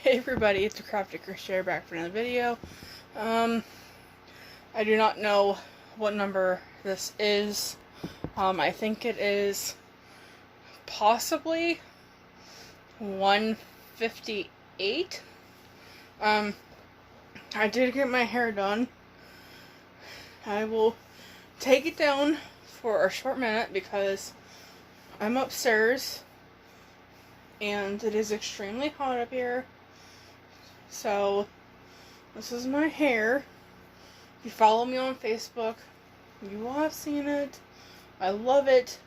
Hey everybody, it's the Crafty Crochet back for another video. I do not know what number this is. I think it is possibly 158. I did get my hair done. I will take it down for a short minute because I'm upstairs and it is extremely hot up here. So, this is my hair. If you follow me on Facebook, you will have seen it. I love it.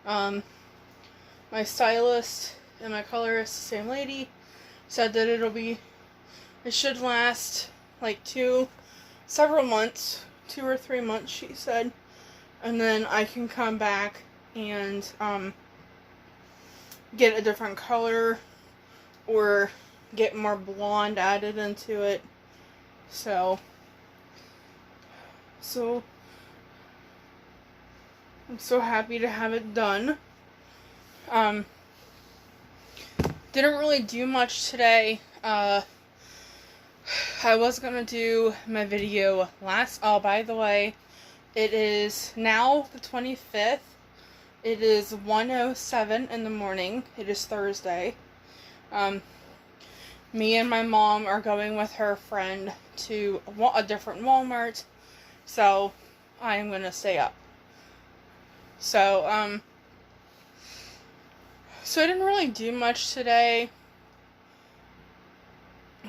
My stylist and my colorist, the same lady, said that it should last like several months, 2 or 3 months, she said. And then I can come back and, get a different color or get more blonde added into it. So I'm so happy to have it done. Didn't really do much today. I was gonna do my video by the way, it is now the 25th. It is 1:07 in the morning. It is Thursday. Me and my mom are going with her friend to a different Walmart, so I am gonna stay up. So I didn't really do much today.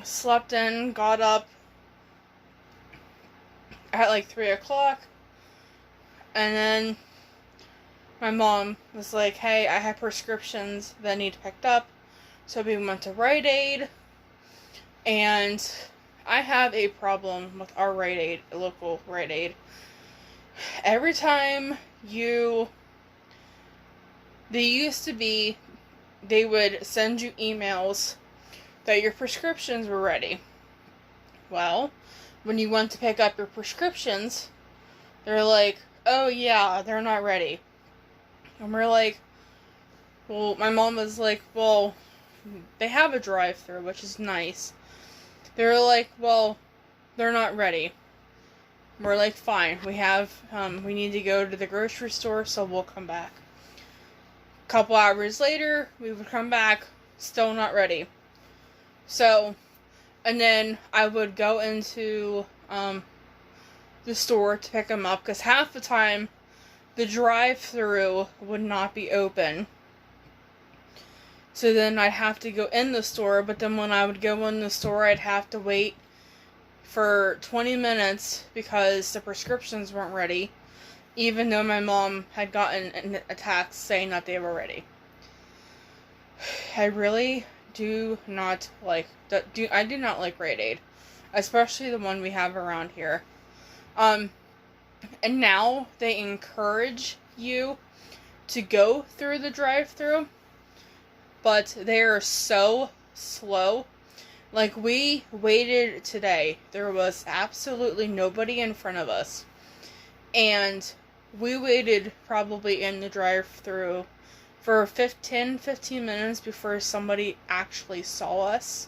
Slept in, got up at like 3 o'clock, and then my mom was like, hey, I have prescriptions that need picked up, so we went to Rite Aid. And I have a problem with our Rite Aid, local Rite Aid. Every time they would send you emails that your prescriptions were ready. Well, when you went to pick up your prescriptions, they're like, oh yeah, they're not ready. And we're like, well, my mom was like, well, they have a drive-thru, which is nice. They were like, well, they're not ready. We're like, fine. We need to go to the grocery store, so we'll come back. A couple hours later, we would come back, still not ready. So, and then I would go into the store to pick them up, because half the time, the drive-thru would not be open. So then I'd have to go in the store, but then when I would go in the store, I'd have to wait for 20 minutes because the prescriptions weren't ready, even though my mom had gotten a text saying that they were ready. I really do not like I do not like Rite Aid, especially the one we have around here. And now they encourage you to go through the drive-thru, but they're so slow. Like, we waited today. There was absolutely nobody in front of us. And we waited probably in the drive-thru for 15 minutes before somebody actually saw us.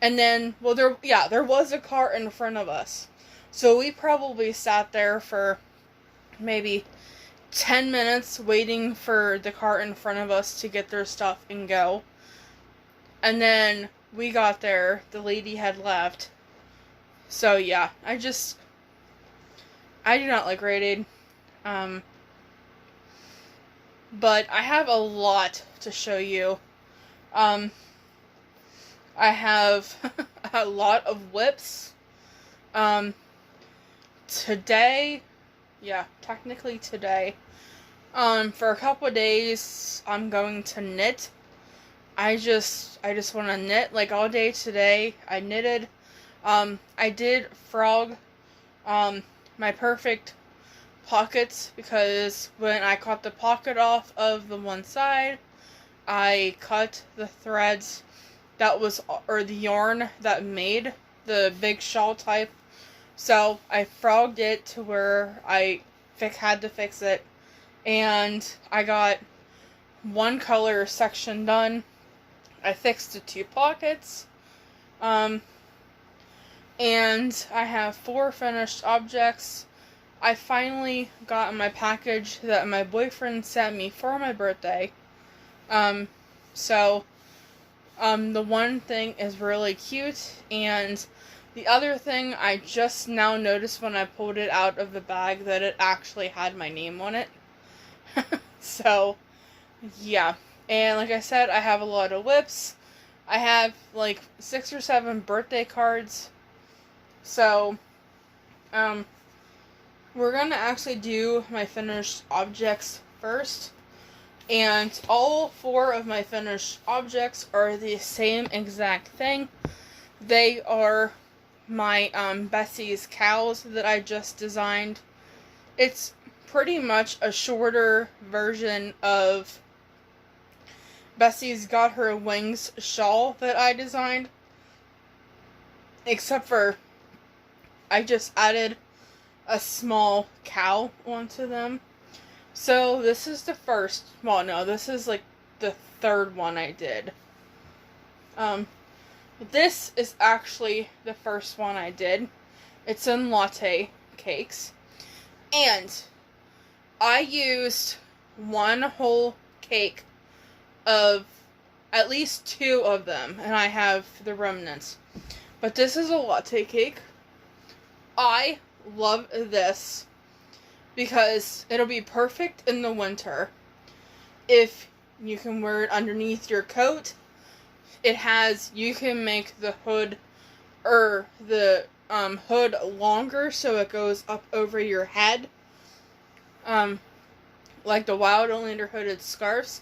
And then, well, there was a car in front of us. So we probably sat there for maybe 10 minutes waiting for the car in front of us to get their stuff and go. And then we got there, the lady had left. So yeah, I do not like Rite Aid. But I have a lot to show you. I have a lot of whips. Technically today, for a couple of days, I'm going to knit. I just want to knit, like, all day today. I knitted. I did frog, my perfect pockets, because when I cut the pocket off of the one side, I cut the threads or the yarn that made the big shawl type. So I frogged it to where I had to fix it, and I got one color section done. I fixed the 2 pockets. And I have 4 finished objects. I finally got my package that my boyfriend sent me for my birthday. So, the one thing is really cute, and the other thing I just now noticed when I pulled it out of the bag that it actually had my name on it. So, yeah. And like I said, I have a lot of whips. I have like 6 or 7 birthday cards. So, we're gonna actually do my finished objects first. And all 4 of my finished objects are the same exact thing. They are my Bessie's cows that I just designed. It's pretty much a shorter version of Bessie's Got Her Wings shawl that I designed. Except for I just added a small cow onto them. So this is the first, well no, this is like the 3rd one I did. This is actually the first one I did. It's in latte cakes. And I used 1 whole cake of at least 2 of them, and I have the remnants. But this is a latte cake. I love this because it'll be perfect in the winter. If you can wear it underneath your coat, you can make the hood, or the hood longer so it goes up over your head. Like the Wild Oleander hooded scarves.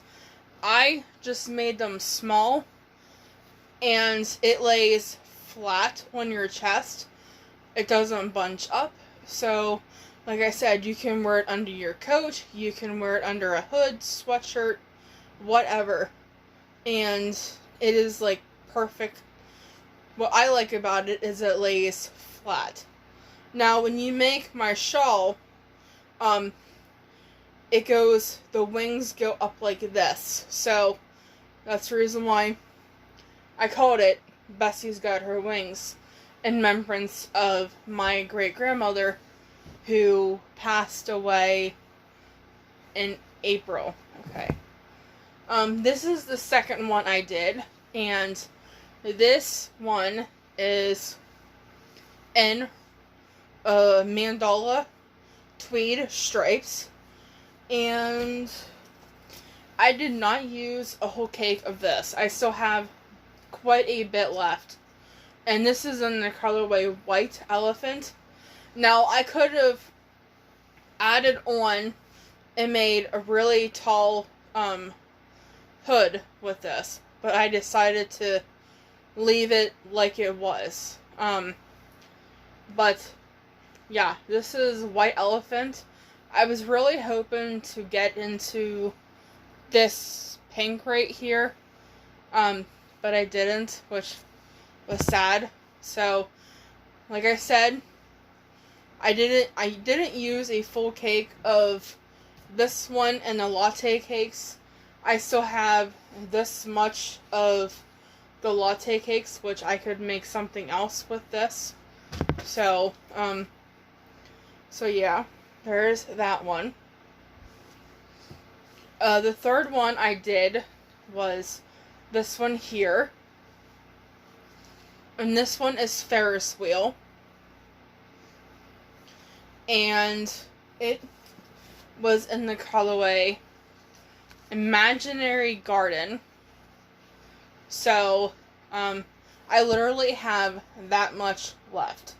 I just made them small, and it lays flat on your chest. It doesn't bunch up. So, like I said, you can wear it under your coat, you can wear it under a hood, sweatshirt, whatever. And it is like perfect. What I like about it is it lays flat. Now, when you make my shawl, the wings go up like this. So, that's the reason why I called it Bessie's Got Her Wings, in remembrance of my great-grandmother who passed away in April. Okay. This is the second one I did, and this one is in mandala tweed stripes, and I did not use a whole cake of this. I still have quite a bit left, and this is in the colorway White Elephant. Now, I could have added on and made a really tall hood with this, but I decided to leave it like it was. But yeah, this is White Elephant. I was really hoping to get into this pink right here, but I didn't, which was sad. So, like I said, I didn't use a full cake of this one and the latte cakes. I still have this much of the latte cakes, which I could make something else with this. So, yeah, there's that one. The third one I did was this one here. And this one is Ferris wheel. And it was in the colorway Imaginary Garden. So, I literally have that much left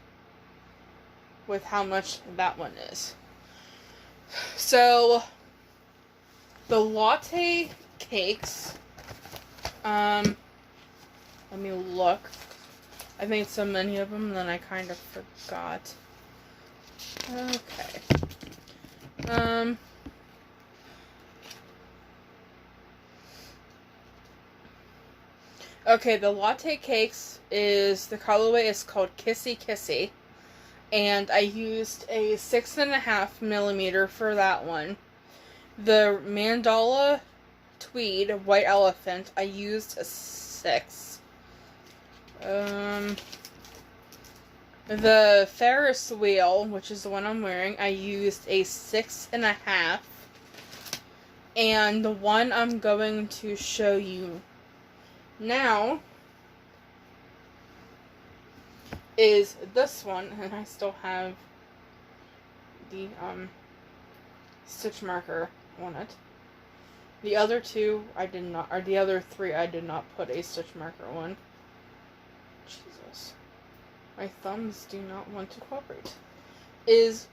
with how much that one is. So, the latte cakes, let me look. I made so many of them that I kind of forgot. Okay. Okay, the latte cakes the colorway is called Kissy Kissy. And I used a 6.5 millimeter for that one. The mandala tweed White Elephant, I used a 6. The Ferris wheel, which is the one I'm wearing, I used a 6.5. And the one I'm going to show you now is this one, and I still have the stitch marker on it. The other two I did not, or the other 3 I did not put a stitch marker on. Jesus. My thumbs do not want to cooperate. Is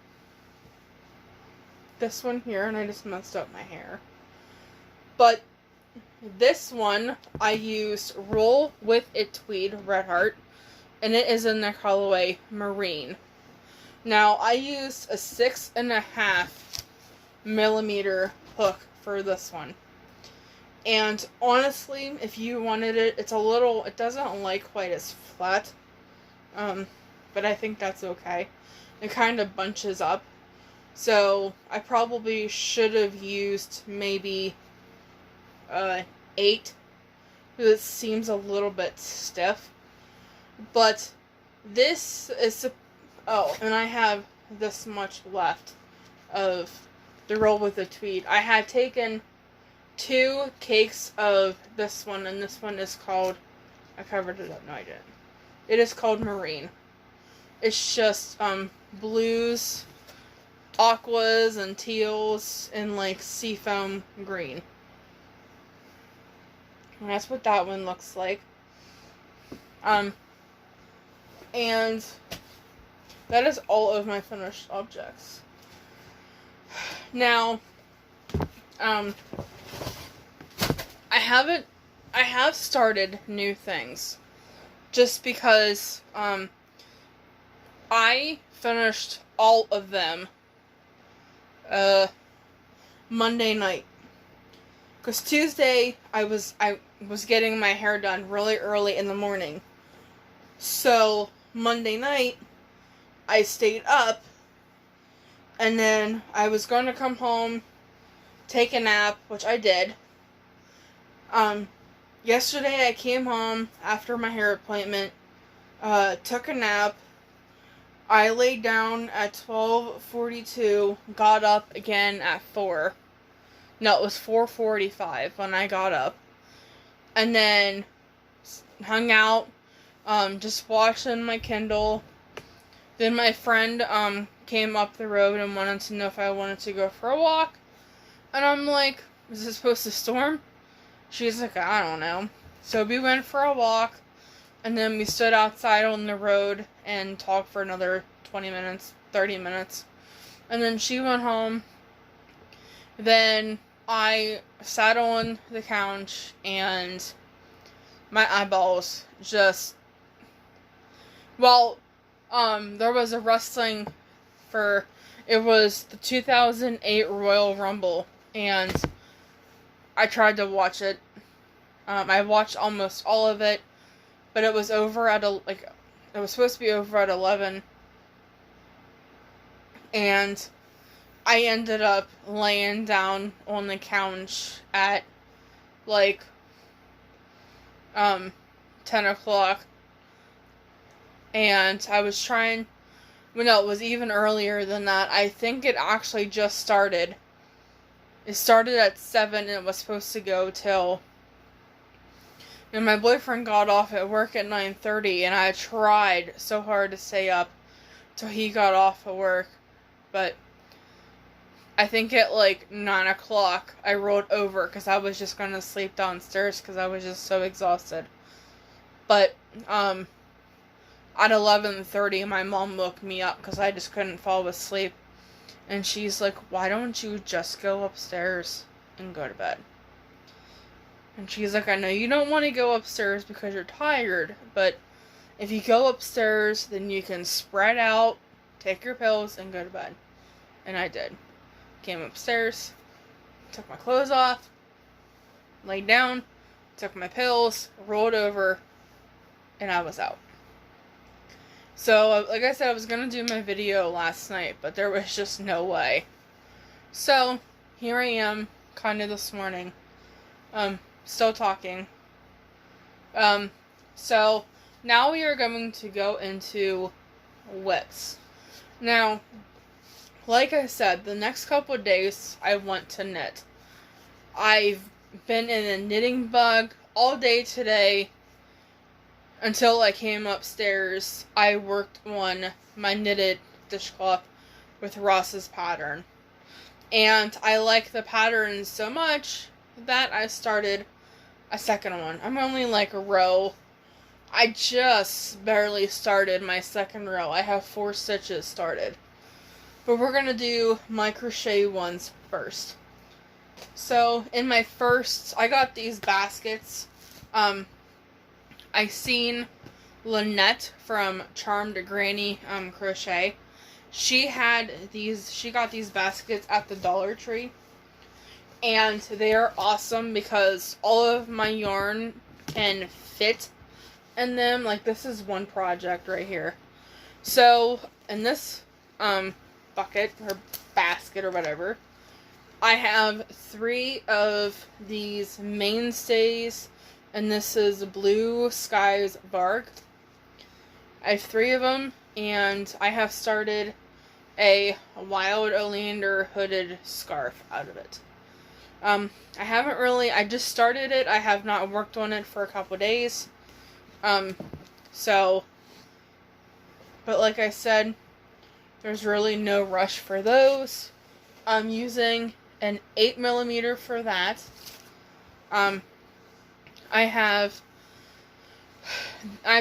this one here, and I just messed up my hair. But this one I used Roll with It Tweed Red Heart, and it is in the colorway Marine. Now I used a 6.5 millimeter hook for this one. And honestly, if you wanted it, it doesn't lay quite as flat. But I think that's okay. It kind of bunches up. So I probably should have used maybe 8. Because it seems a little bit stiff. But this is, oh, and I have this much left of the Roll with the Tweed. I had taken 2 cakes of this one, and this one is called, I covered it up, no I didn't. It is called Marine. It's just blues, aquas, and teals, and like seafoam green. And that's what that one looks like. And that is all of my finished objects. Now, I have started new things. Just because, I finished all of them, Monday night. Because Tuesday, I was getting my hair done really early in the morning. So, Monday night, I stayed up, and then I was going to come home, take a nap, which I did. Yesterday I came home after my hair appointment, took a nap. I laid down at 12:42, got up again at 4. No, it was 4:45 when I got up. And then hung out, just watching my Kindle. Then my friend came up the road and wanted to know if I wanted to go for a walk. And I'm like, is it supposed to storm? She's like, I don't know. So we went for a walk, and then we stood outside on the road and talked for another 20 minutes, 30 minutes. And then she went home. Then I sat on the couch, and my eyeballs just, well, there was a wrestling it was the 2008 Royal Rumble, and I tried to watch it. I watched almost all of it, but it was over at it was supposed to be over at 11, and I ended up laying down on the couch at 10 o'clock, and I was trying, well, no, it was even earlier than that. I think it actually just started. It started at 7, and it was supposed to go till, and my boyfriend got off at work at 9:30, and I tried so hard to stay up till he got off of work, but I think at 9 o'clock I rolled over because I was just going to sleep downstairs because I was just so exhausted. But at 11:30 my mom woke me up because I just couldn't fall asleep. And she's like, why don't you just go upstairs and go to bed? And she's like, I know you don't want to go upstairs because you're tired, but if you go upstairs, then you can spread out, take your pills, and go to bed. And I did. Came upstairs, took my clothes off, laid down, took my pills, rolled over, and I was out. So, like I said, I was going to do my video last night, but there was just no way. So, here I am, kind of this morning, still talking. So now we are going to go into whips. Now, like I said, the next couple of days I want to knit. I've been in a knitting bug all day today until I came upstairs. I worked on my knitted dishcloth with Ross's pattern. And I like the pattern so much that I started a second one. I'm only like a row. I just barely started my second row. I have 4 stitches started. But we're going to do my crochet ones first. So, in my first, I got these baskets. I seen Lynette from Charmed Granny Crochet. She got these baskets at the Dollar Tree. And they are awesome because all of my yarn can fit in them. Like, this is one project right here. So, in this bucket or basket or whatever, I have 3 of these mainstays, and this is Blue Skies Varg. I have 3 of them, and I have started a Wild Oleander hooded scarf out of it. I just started it. I have not worked on it for a couple days. But like I said, there's really no rush for those. I'm using an 8mm for that. I have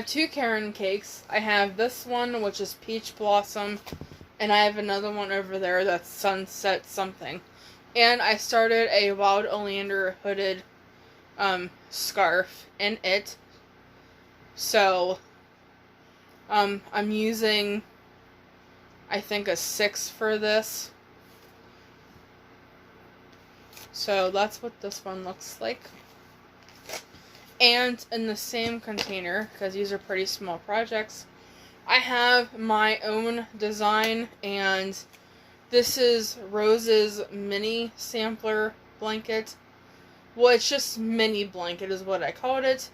2 Karen cakes. I have this one, which is Peach Blossom, and I have another one over there that's Sunset something. And I started a Wild Oleander hooded scarf in it. So, I'm using, I think, a 6 for this. So that's what this one looks like. And in the same container, because these are pretty small projects, I have my own design, and this is Rose's mini sampler blanket. Well, it's just mini blanket is what I called it.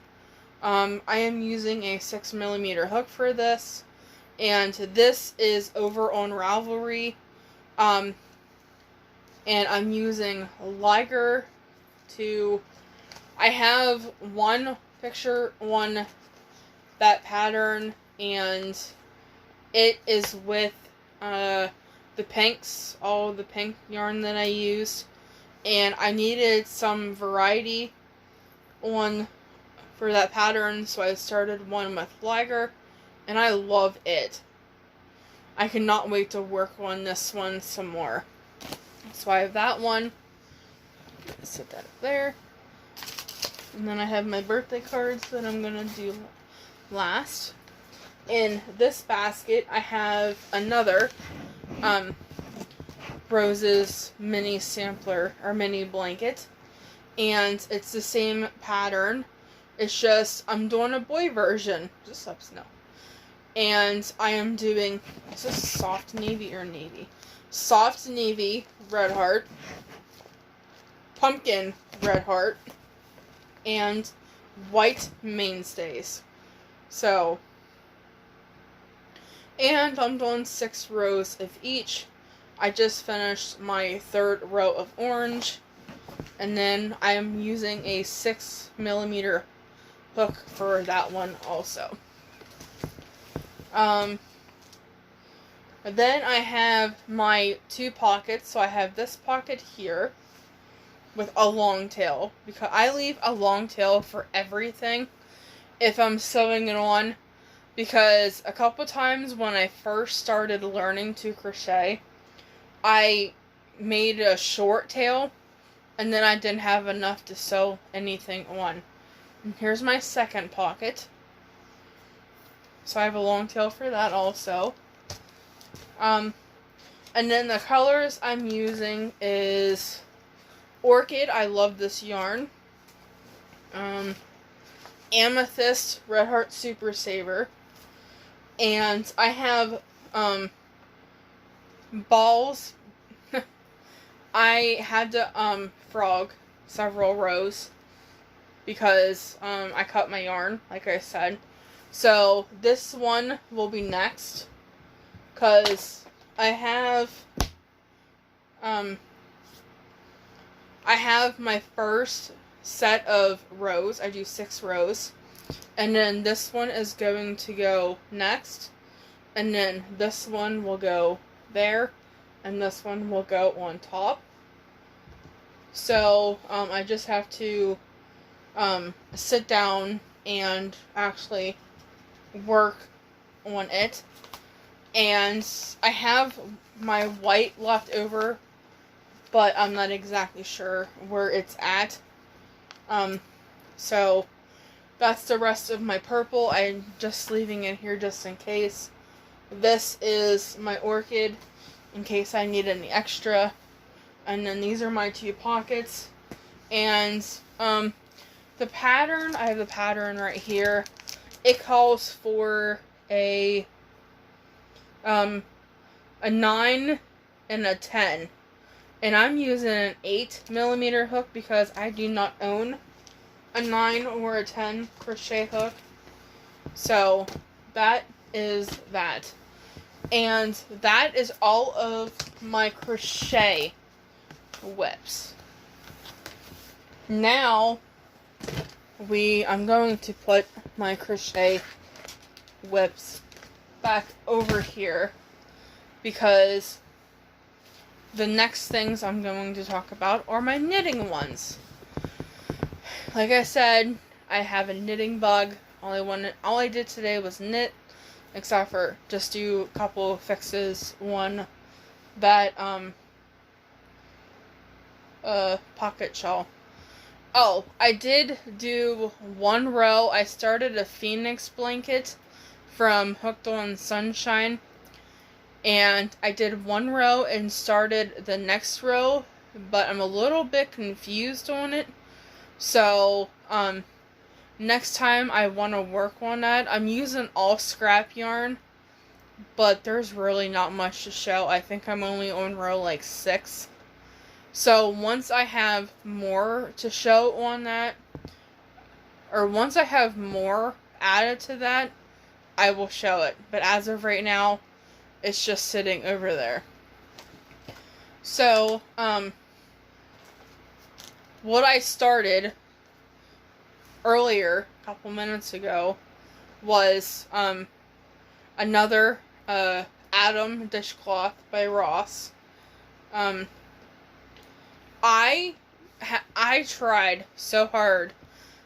I am using a 6mm hook for this, and this is over on Ravelry. And I'm using Liger to... I have one picture on that pattern, and it is with the pinks, all the pink yarn that I use. And I needed some variety for that pattern, so I started one with Liger, and I love it. I cannot wait to work on this one some more. So I have that one. Set that up there. And then I have my birthday cards that I'm going to do last. In this basket, I have another Rose's mini sampler, or mini blanket. And it's the same pattern. It's just, I'm doing a boy version. Just let us know. And I am doing, is this soft navy or navy? Soft navy red heart, pumpkin red heart, and white mainstays. So, and I'm doing 6 rows of each. I just finished my 3rd row of orange, and then I am using a 6mm hook for that one also. Then I have my 2 pockets. So I have this pocket here with a long tail, because I leave a long tail for everything if I'm sewing it on, because a couple times when I first started learning to crochet, I made a short tail and then I didn't have enough to sew anything on. And here's my second pocket. So I have a long tail for that also. And then the colors I'm using is Orchid. I love this yarn. Amethyst Red Heart Super Saver. And I have balls. I had to frog several rows because I cut my yarn, like I said. So this one will be next, because I have my first set of rows. I do 6 rows, and then this one is going to go next, and then this one will go there, and this one will go on top. So I just have to sit down and actually work on it. And I have my white left over, but I'm not exactly sure where it's at. So that's the rest of my purple. I'm just leaving it here just in case. This is my orchid, in case I need any extra. And then these are my 2 pockets. And the pattern, I have the pattern right here. It calls for a 9 and a 10. And I'm using an 8mm hook because I do not own a 9 or a 10 crochet hook. So that is that. And that is all of my crochet whips. Now I'm going to put my crochet whips back over here, because the next things I'm going to talk about are my knitting ones. Like I said, I have a knitting bug. All I did today was knit, except for just do a couple of fixes. One, that pocket shawl. Oh, I did do 1 row. I started a phoenix blanket from Hooked on Sunshine, and I did 1 row and started the next row, but I'm a little bit confused on it. So next time I want to work on that. I'm using all scrap yarn, but there's really not much to show. I think I'm only on row like 6. So once I have more to show on that, or once I have more added to that, I will show it. But as of right now, it's just sitting over there. So, what I started earlier, a couple minutes ago, was another Atom dishcloth by Ross. I tried so hard.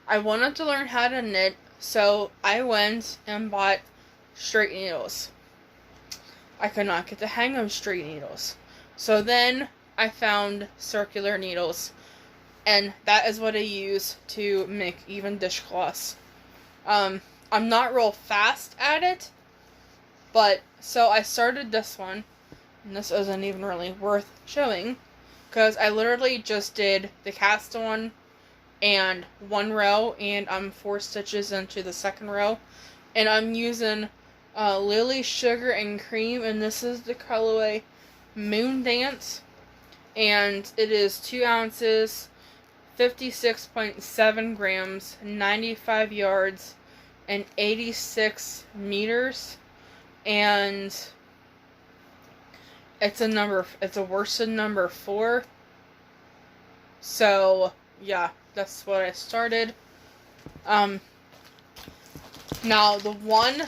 I wanted to learn how to knit, so I went and bought straight needles. I could not get the hang of straight needles. So then I found circular needles, and that is what I use to make even dishcloths. I'm not real fast at it, but so I started this one, and this isn't even really worth showing, because I literally just did the cast on and 1 row, and I'm 4 stitches into the second row, and I'm using Lily Sugar and Cream, and this is the colorway Moon Dance, and it is 2 ounces, 56.7 grams, 95 yards, and 86 meters, and it's a worsted number 4. So yeah, that's what I started. Now the one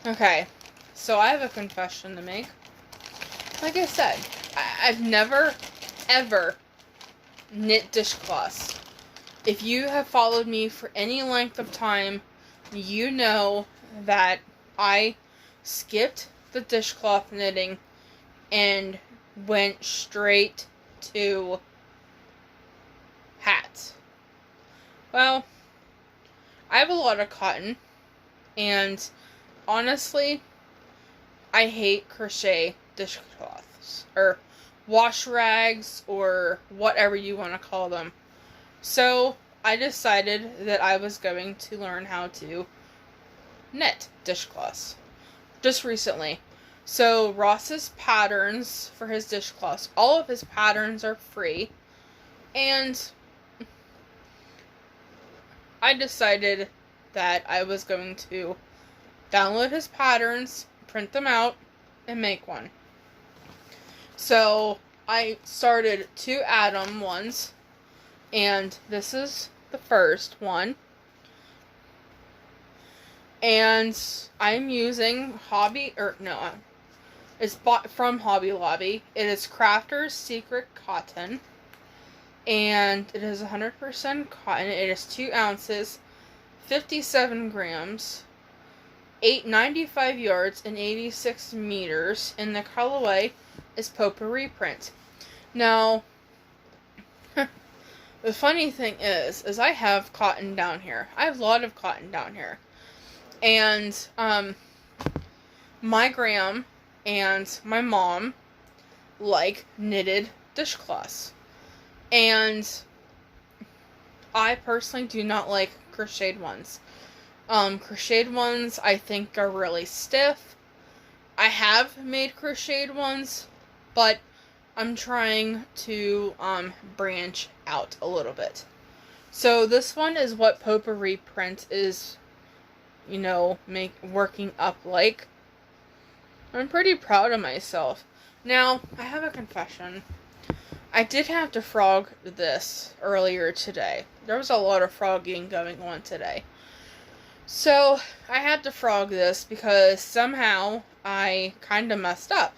okay, so I have a confession to make. Like I said, I've never ever knit dishcloths. If you have followed me for any length of time, you know that I skipped the dishcloth knitting and went straight to hats. Well, I have a lot of cotton, and honestly, I hate crochet dishcloths, or wash rags, or whatever you want to call them. So I decided that I was going to learn how to knit dishcloths just recently. So Ross's patterns for his dishcloths, all of his patterns are free, and I decided that I was going to download his patterns, print them out, and make one. So I started 2 atom ones, and this is the first one. And I'm using it's bought from Hobby Lobby. It is Crafter's Secret Cotton, and it is 100% cotton. It is 2 ounces, 57 grams, 95 yards, and 86 meters, and the colorway is potpourri print. Now, the funny thing is I have cotton down here. I have a lot of cotton down here. And, my gram and my mom like knitted dishcloths. And I personally do not like crocheted ones. Crocheted ones I think are really stiff. I have made crocheted ones, but I'm trying to branch out a little bit. So this one is what potpourri print is, working up like. I'm pretty proud of myself. Now, I have a confession. I did have to frog this earlier today. There was a lot of frogging going on today. So, I had to frog this because somehow I kind of messed up.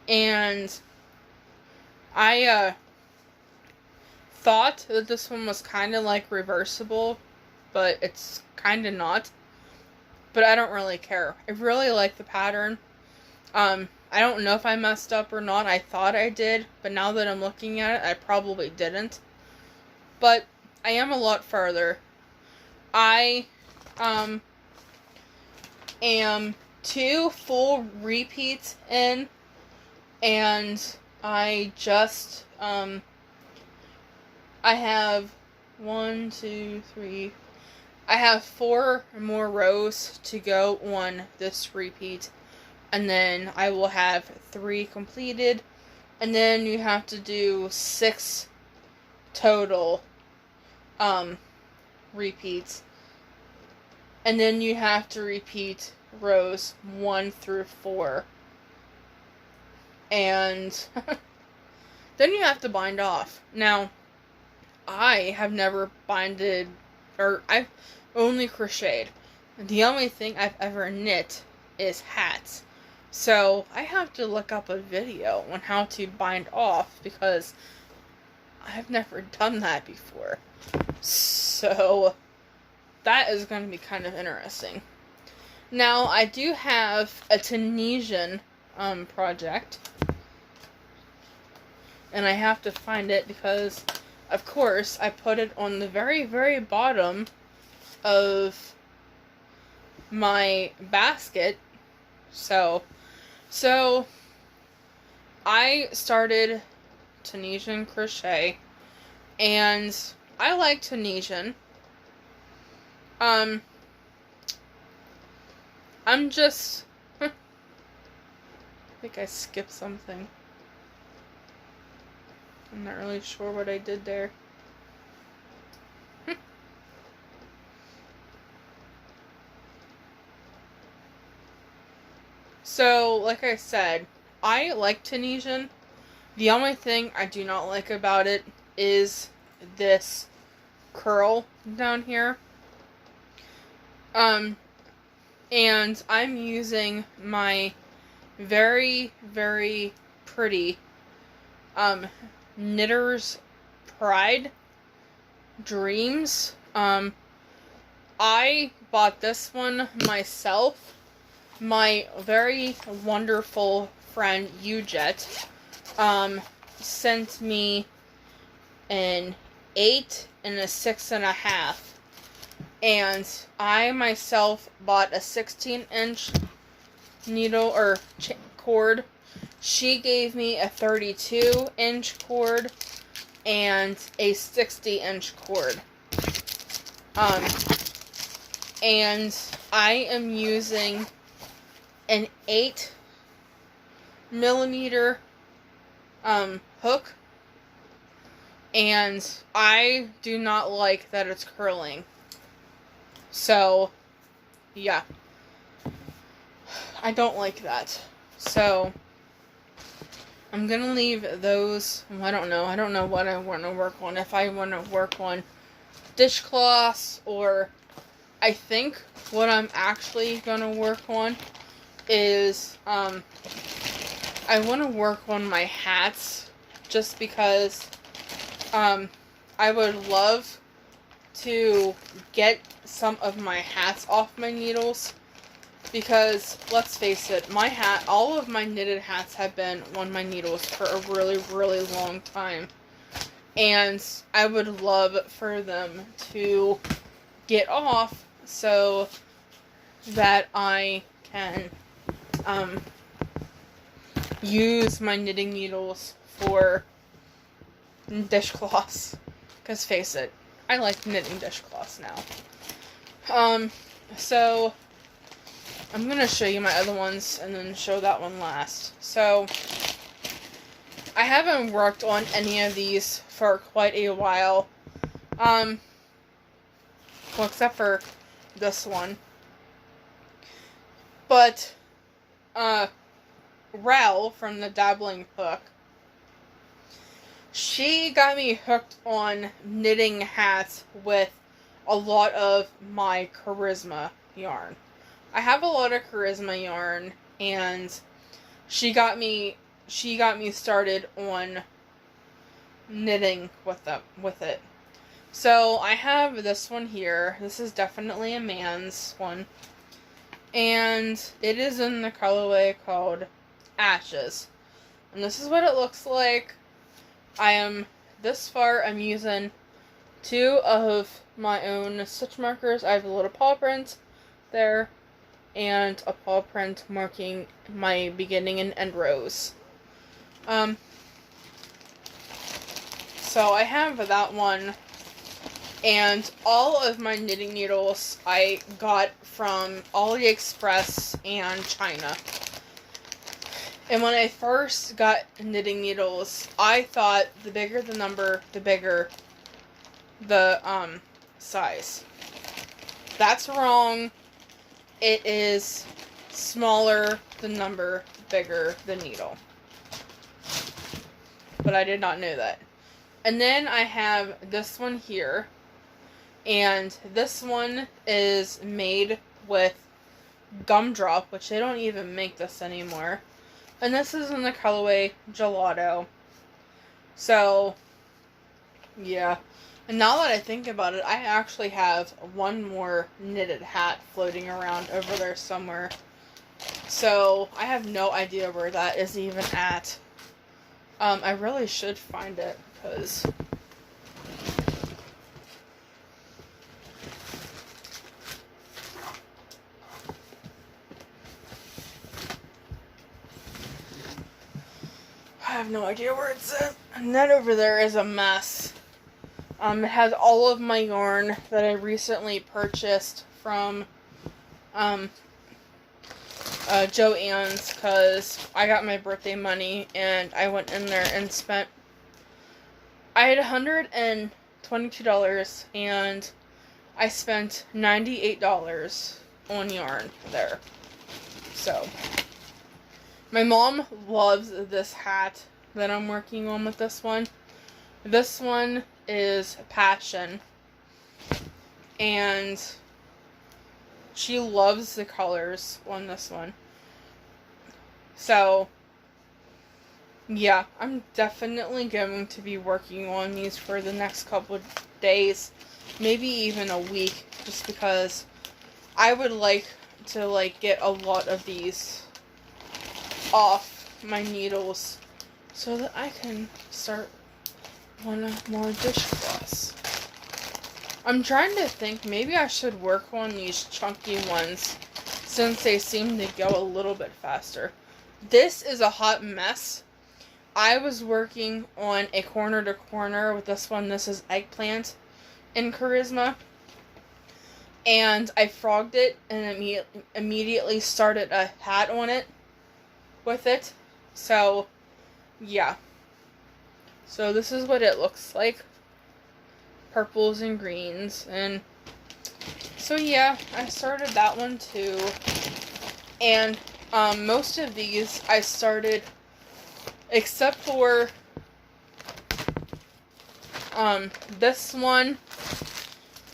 And I thought that this one was kind of like reversible, but it's kind of not. But I don't really care. I really like the pattern. I don't know if I messed up or not. I thought I did, but now that I'm looking at it, I probably didn't. But I am a lot further. I am 2 full repeats in, and I just I have 1, 2, 3. I have 4 more rows to go on this repeat, and then I will have 3 completed, and then you have to do 6 total repeats, and then you have to repeat rows 1 through 4, and then you have to bind off. Now, I have never binded, or I've only crocheted. The only thing I've ever knit is hats. So I have to look up a video on how to bind off because I've never done that before. So that is going to be kind of interesting. Now, I do have a Tunisian project, and I have to find it because, of course, I put it on the very, very bottom of my basket. So I started Tunisian crochet, and I like Tunisian. I'm just I think I skipped something. I'm not really sure what I did there. So, like I said, I like Tunisian. The only thing I do not like about it is this curl down here. And I'm using my very, very pretty Knitter's Pride Dreams. I bought this one myself. My very wonderful friend Ujet sent me an 8 and a 6.5, and I myself bought a 16-inch needle or cord. She gave me a 32-inch cord and a 60-inch cord. And I am using an 8mm hook, And I do not like that it's curling. So, yeah. I don't like that. So, I'm gonna leave those. I don't know what I want to work on. If I want to work on dishcloths, or I think what I'm actually gonna work on is, I want to work on my hats, just because, I would love to get some of my hats off my needles, because, let's face it, all of my knitted hats have been on my needles for a really, really long time, and I would love for them to get off so that I can, use my knitting needles for dishcloths, because face it, I like knitting dishcloths now. So, I'm gonna show you my other ones, and then show that one last. So, I haven't worked on any of these for quite a while. Well, except for this one. But, Rel from the Dabbling Hook, she got me hooked on knitting hats with a lot of my Charisma yarn. I have a lot of Charisma yarn, and she got me started on knitting with it. So I have this one here. This is definitely a man's one, and it is in the colorway called Ashes. And this is what it looks like. I'm using 2 of my own stitch markers. I have a little paw print there, and a paw print marking my beginning and end rows. So I have that one, and all of my knitting needles I got from AliExpress and China. And when I first got knitting needles, I thought the bigger the number, the bigger the size. That's wrong. It is smaller the number, bigger the needle. But I did not know that. And then I have this one here. And this one is made with gumdrop, which they don't even make this anymore. And this is in the colorway Gelato. So, yeah. And now that I think about it, I actually have one more knitted hat floating around over there somewhere. So, I have no idea where that is even at. I really should find it, because I have no idea where it's at. And that over there is a mess. It has all of my yarn that I recently purchased from Joann's, because I got my birthday money and I went in there and spent, I had $122 and I spent $98 on yarn there. So, my mom loves this hat that I'm working on with this one. This one is Passion, and she loves the colors on this one. So, yeah, I'm definitely going to be working on these for the next couple of days, maybe even a week, just because I would like to get a lot of these off my needles so that I can start on more dishcloths. I'm trying to think, maybe I should work on these chunky ones, since they seem to go a little bit faster. This is a hot mess. I was working on a corner to corner with this one. This is Eggplant in Charisma. And I frogged it and immediately started a hat on it with it. So, yeah. So this is what it looks like. Purples and greens. And so yeah, I started that one too. And most of these I started, except for this one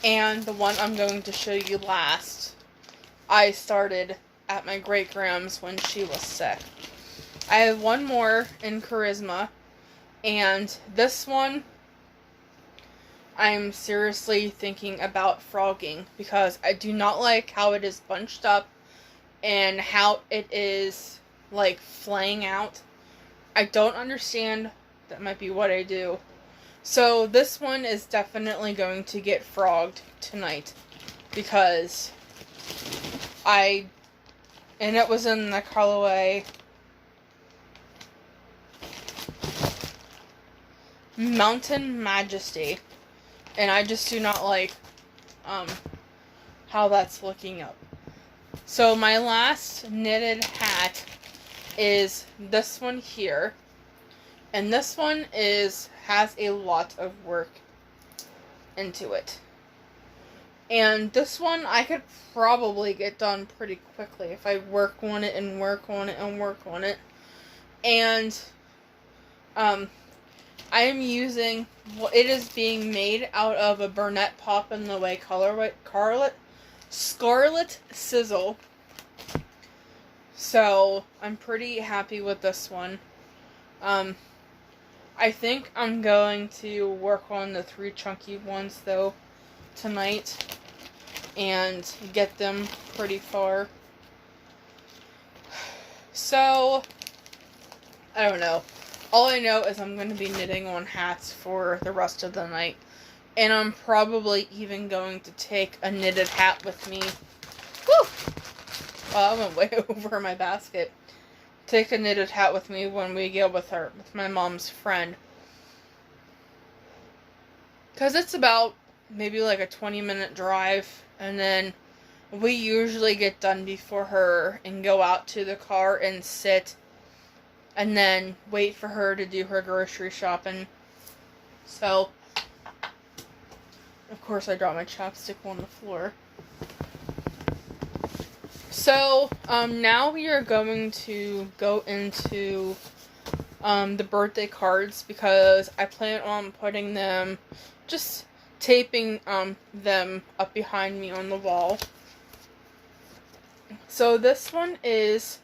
and the one I'm going to show you last, I started at my great-grandma's when she was sick. I have one more in Charisma, and this one I'm seriously thinking about frogging because I do not like how it is bunched up and how it is like flaying out. I don't understand. That might be what I do. So this one is definitely going to get frogged tonight because and it was in the colorway Mountain Majesty, and I just do not like how that's looking up. So my last knitted hat is this one here, and this one has a lot of work into it. And this one I could probably get done pretty quickly if I work on it and work on it and work on it. And I am using, it is being made out of a Burnett Pop in the Way Scarlet Sizzle. So I'm pretty happy with this one. I think I'm going to work on the 3 chunky ones though tonight and get them pretty far. So I don't know. All I know is I'm going to be knitting on hats for the rest of the night. And I'm probably even going to take a knitted hat with me. Woo! I went way over my basket. Take a knitted hat with me when we go with my mom's friend. Because it's about maybe like a 20-minute drive. And then we usually get done before her and go out to the car and sit. And then wait for her to do her grocery shopping. So, of course I dropped my chapstick on the floor. So, now we are going to go into the birthday cards because I plan on putting them, just taping them up behind me on the wall. So this one is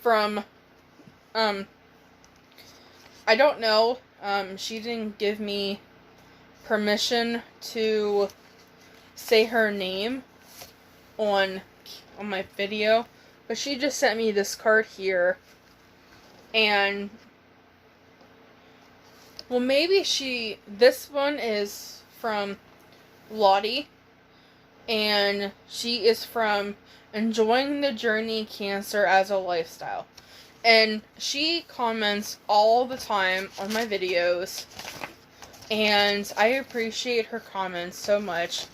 from, I don't know, she didn't give me permission to say her name on my video, but she just sent me this card here, and well, maybe this one is from Lottie, and she is from Enjoying the Journey Cancer as a Lifestyle, and she comments all the time on my videos, and I appreciate her comments so much.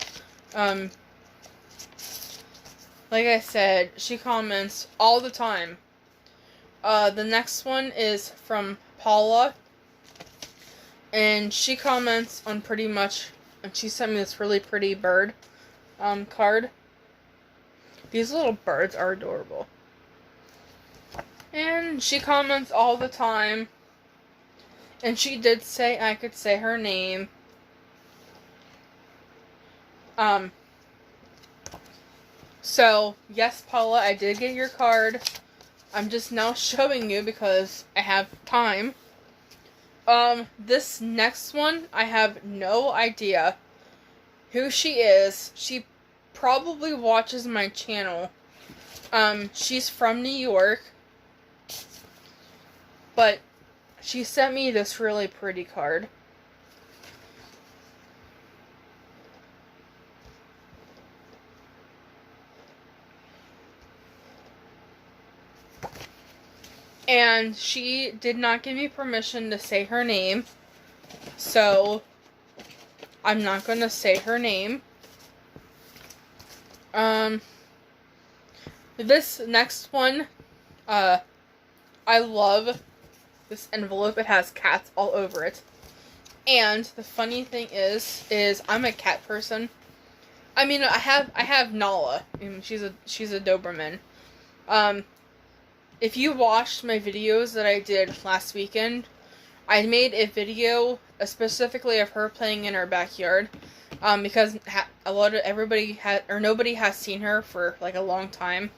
Like I said, she comments all the time. The next one is from Paula, and she comments on pretty much, and she sent me this really pretty bird card. These little birds are adorable. And she comments all the time, and she did say I could say her name. So, yes, Paula, I did get your card. I'm just now showing you because I have time. This next one, I have no idea who she is. She probably watches my channel. She's from New York. But she sent me this really pretty card. And she did not give me permission to say her name. So, I'm not going to say her name. This next one, I love this envelope. It has cats all over it. And the funny thing is I'm a cat person. I mean, I have Nala, and she's a Doberman. If you watched my videos that I did last weekend, I made a video specifically of her playing in her backyard, because nobody has seen her for like a long time.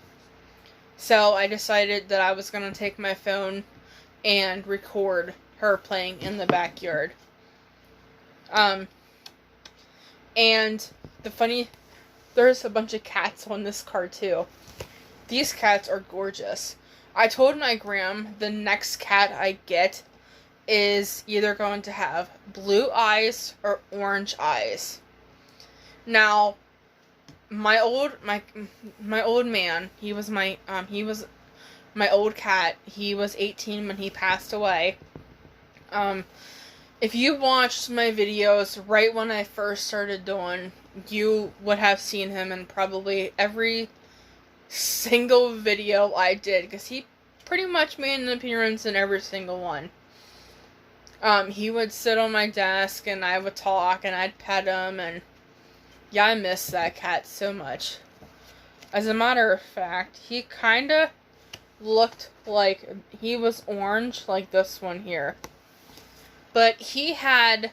So I decided that I was gonna take my phone and record her playing in the backyard. And there's a bunch of cats on this card too. These cats are gorgeous. I told my gram the next cat I get is either going to have blue eyes or orange eyes. Now, my old man, he was my old cat. He was 18 when he passed away. If you watched my videos right when I first started doing, you would have seen him in probably every single video I did, because he pretty much made an appearance in every single one. He would sit on my desk and I would talk and I'd pet him, and yeah, I miss that cat so much. As a matter of fact, he kinda looked like he was orange, like this one here. But he had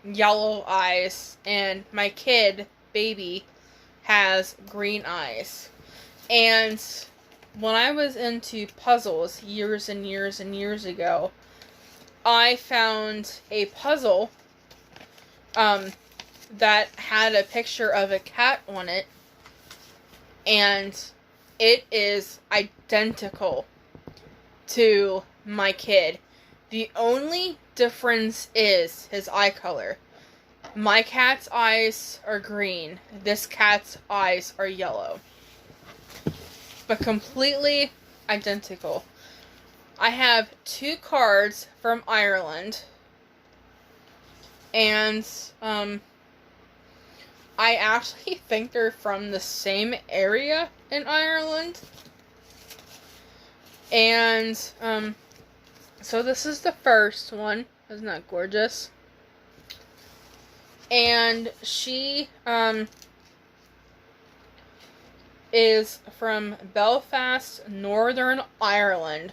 yellow eyes, and my kid, baby, has green eyes. And when I was into puzzles years and years and years ago, I found a puzzle that had a picture of a cat on it, and it is identical to my kid. The only difference is his eye color. My cat's eyes are green. This cat's eyes are yellow. But completely identical. I have 2 cards from Ireland. And, I actually think they're from the same area in Ireland. And, so this is the first one. Isn't that gorgeous? And she, is from Belfast, Northern Ireland.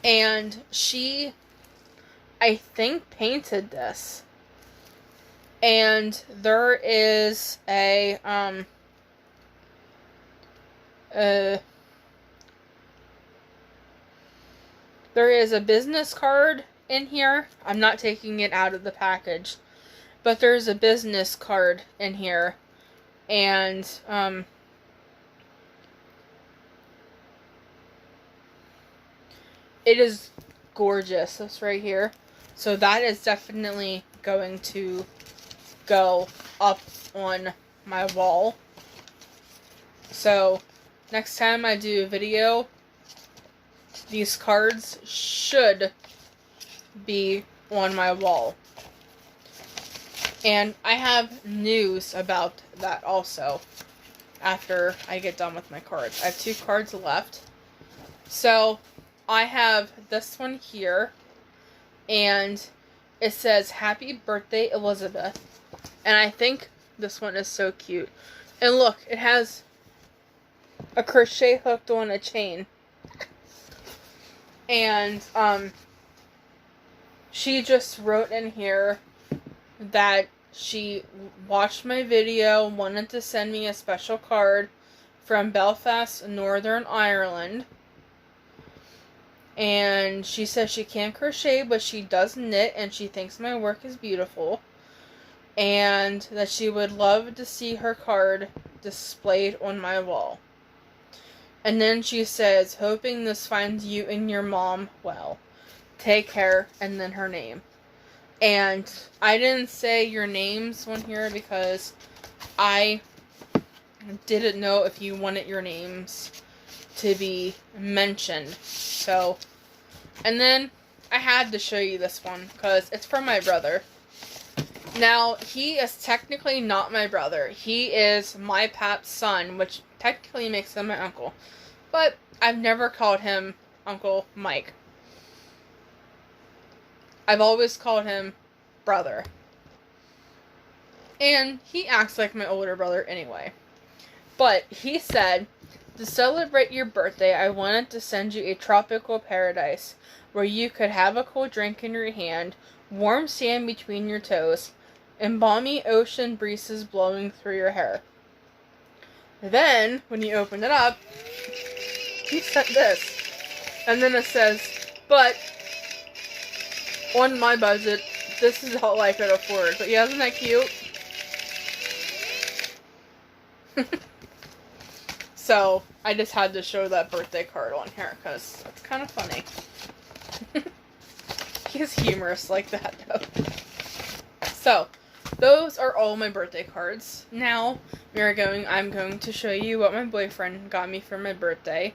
And she, I think, painted this. And there is a, there is a business card in here. I'm not taking it out of the package. But there's a business card in here. And, it is gorgeous. This right here. So that is definitely going to go up on my wall. So next time I do a video, these cards should be on my wall. And I have news about that also after I get done with my cards. I have 2 cards left. So I have this one here, and it says, "Happy Birthday, Elizabeth." And I think this one is so cute. And look, it has a crochet hooked on a chain. And, she just wrote in here that she watched my video, wanted to send me a special card from Belfast, Northern Ireland. And she says she can't crochet, but she does knit, and she thinks my work is beautiful. And that she would love to see her card displayed on my wall. And then she says, "Hoping this finds you and your mom well. Take care," and then her name. And I didn't say your names on here because I didn't know if you wanted your names to be mentioned. So, and then I had to show you this one because it's from my brother. Now, he is technically not my brother. He is my pap's son, which technically makes him my uncle. But I've never called him Uncle Mike. I've always called him brother. And he acts like my older brother anyway. But he said, to celebrate your birthday, I wanted to send you a tropical paradise where you could have a cool drink in your hand, warm sand between your toes, and balmy ocean breezes blowing through your hair. Then, when you open it up, he sent this. And then it says, but on my budget, this is all I could afford. But yeah, isn't that cute? So, I just had to show that birthday card on here, because it's kind of funny. He's humorous like that, though. So, those are all my birthday cards. Now, I'm going to show you what my boyfriend got me for my birthday.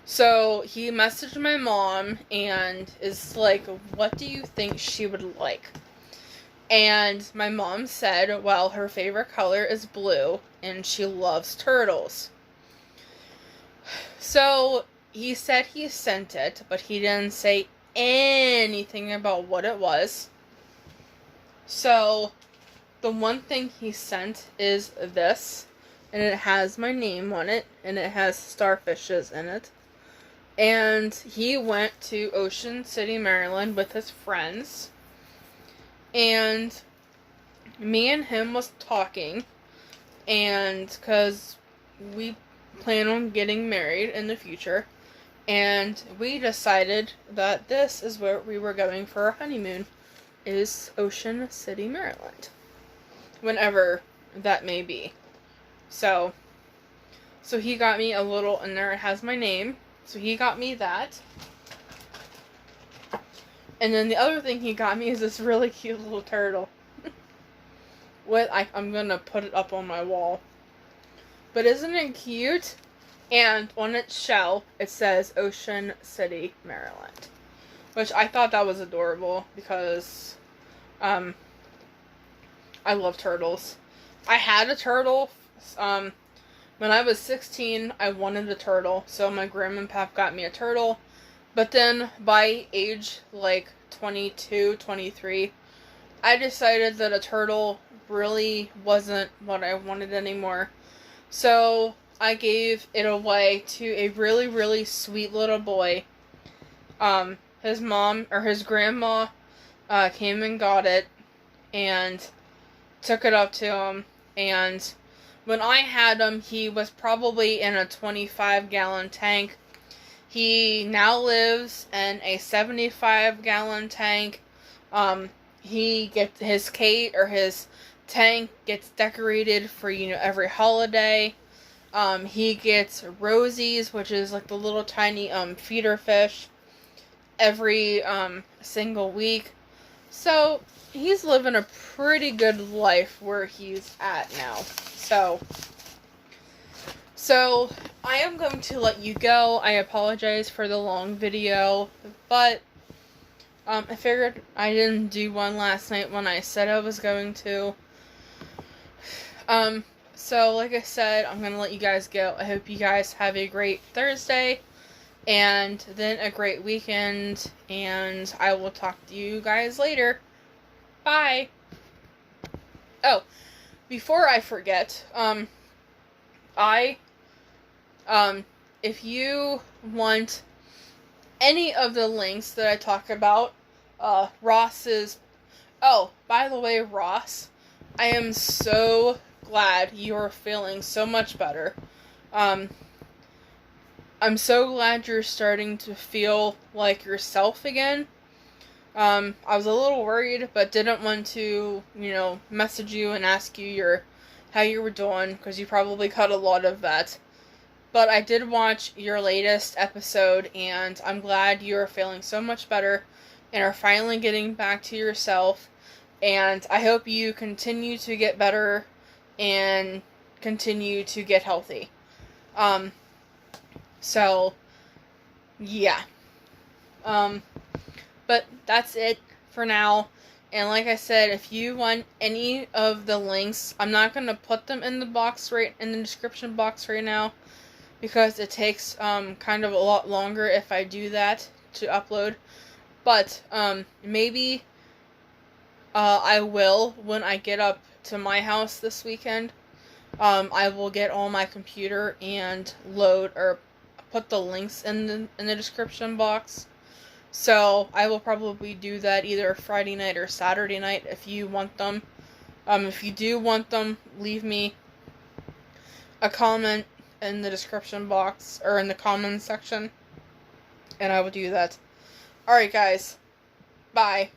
So, he messaged my mom, and is like, what do you think she would like? And my mom said, well, her favorite color is blue, and she loves turtles. So, he said he sent it, but he didn't say anything about what it was. So, the one thing he sent is this, and it has my name on it, and it has starfishes in it. And he went to Ocean City, Maryland with his friends, and me and him was talking, and because we plan on getting married in the future, and we decided that this is where we were going for our honeymoon, is Ocean City, Maryland, whenever that may be. So he got me a little, and there it has my name, so he got me that. And then the other thing he got me is this really cute little turtle. I'm gonna put it up on my wall. But isn't it cute? And on its shell, it says Ocean City, Maryland. Which I thought that was adorable because I love turtles. I had a turtle. When I was 16, I wanted a turtle. So my grandma and pap got me a turtle. But then by age like 22, 23, I decided that a turtle really wasn't what I wanted anymore. So I gave it away to a really, really sweet little boy. His mom, or his grandma, came and got it and took it up to him. And when I had him, he was probably in a 25-gallon tank. He now lives in a 75-gallon tank. He gets his cage, or his tank gets decorated for, every holiday. He gets rosies, which is like the little tiny feeder fish, every single week. So he's living a pretty good life where he's at now. So I am going to let you go. I apologize for the long video, but I figured I didn't do one last night when I said I was going to. So like I said, I'm going to let you guys go. I hope you guys have a great Thursday and then a great weekend, and I will talk to you guys later. Bye. Oh, before I forget, if you want any of the links that I talk about, Ross's, oh, by the way, Ross, I am so glad you're feeling so much better. I'm so glad you're starting to feel like yourself again. I was a little worried, but didn't want to, message you and ask you how you were doing, because you probably cut a lot of that. But I did watch your latest episode, and I'm glad you're feeling so much better and are finally getting back to yourself. And I hope you continue to get better and continue to get healthy. So, yeah. But that's it for now. And like I said, if you want any of the links, I'm not going to put them in the description box right now, because it takes kind of a lot longer if I do that to upload. But, maybe, I will, when I get up to my house this weekend, I will get on my computer and load, or put the links in the description box. So, I will probably do that either Friday night or Saturday night if you want them. If you do want them, leave me a comment in the description box, or in the comments section, and I will do that. Alright, guys. Bye.